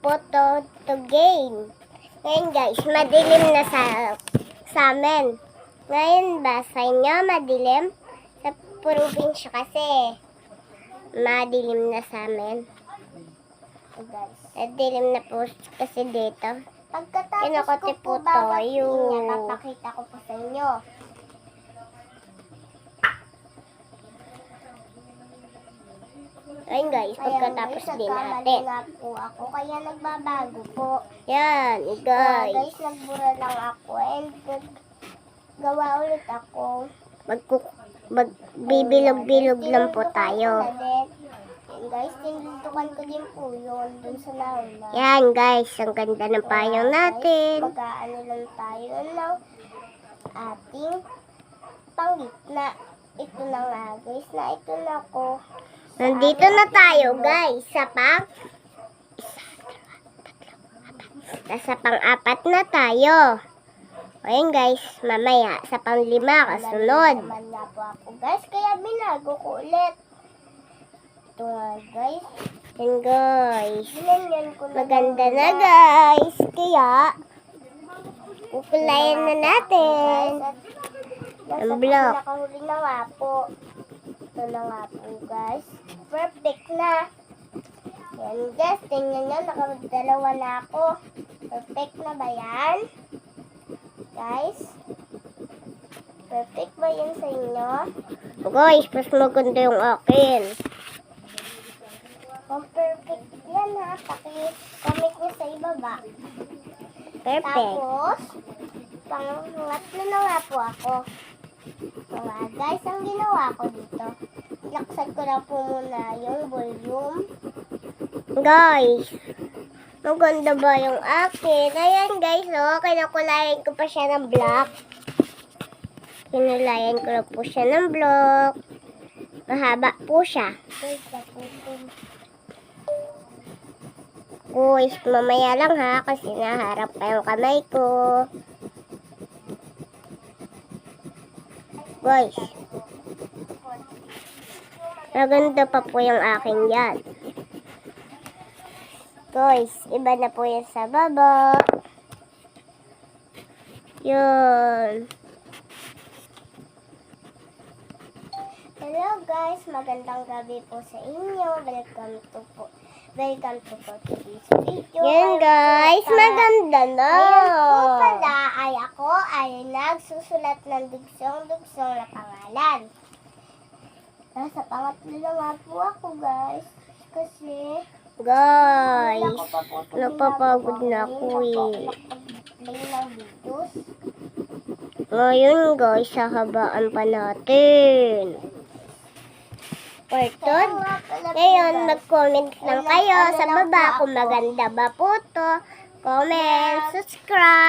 po to game. Ngayon guys, madilim na sa amin. Ngayon ba sa inyo madilim? Sa probinsya kasi madilim na sa amin. Madilim na po kasi dito. Pagkatapos ko po babatiin niya, papakita ko po sa inyo. Ayun guys, pagkatapos din natin. Nga po ako, kaya nagbabago po. Yan, guys. Guys, nagbura lang ako and gawa ulit ako. Magbibilog-bilog lang po tayo. And guys, tinutukan ko din po yun dun sa nauna. Yan guys, ang ganda ng payong natin. Mag-aano lang tayo ng ating panggitna. Ito na nga guys, na ito na ko. Nandito na tayo guys sa nasa pang-apat na tayo. Ayun guys, mamaya sa pang-5 kasunod. Naman nga po ako guys, kaya binago ko ulit. Ito nga guys. Yan guys. Binanyan ko na. Maganda na guys. Kaya, kukulayan na natin. Ang block. Nakahuli na nga po. Ito na nga po guys. Perfect na. Yan guys, tingnan nyo, nakadalawa na ako. Perfect na ba yan? Guys? Perfect ba yan sa inyo? Guys, mas maganda yung akin. Kung perfect yan ha, paki-comment nyo sa ibaba. Perfect. Tapos, pangatlo na nga po ako. Mga guys, ang ginawa ko dito, laksan ko na po muna yung volume. Guys, maganda ba yung akin? Ayan guys, oh, kinakulayan ko pa siya ng block. Kinulayan ko na po siya ng block. Mahaba po siya. Guys, mamaya lang ha, kasi naharap pa yung kamay ko. Guys, maganda pa po yung akin yan. Guys, iba na po yan sa baba. Yun. Hello guys, magandang gabi po sa inyo. Welcome to today's video. Yan guys, maganda na. Ngayon po pala ay ako ay nagsusulat ng dugsong-dugsong na pangalan. Nasa pangatlo na nga po ako guys. Kasi Guys, napapagod na ako eh. play ng videos. Ngayon guys, sahabaan pa natin. Parton, ngayon mag-comment lang kayo sa baba kung maganda ba po to. Comment, subscribe.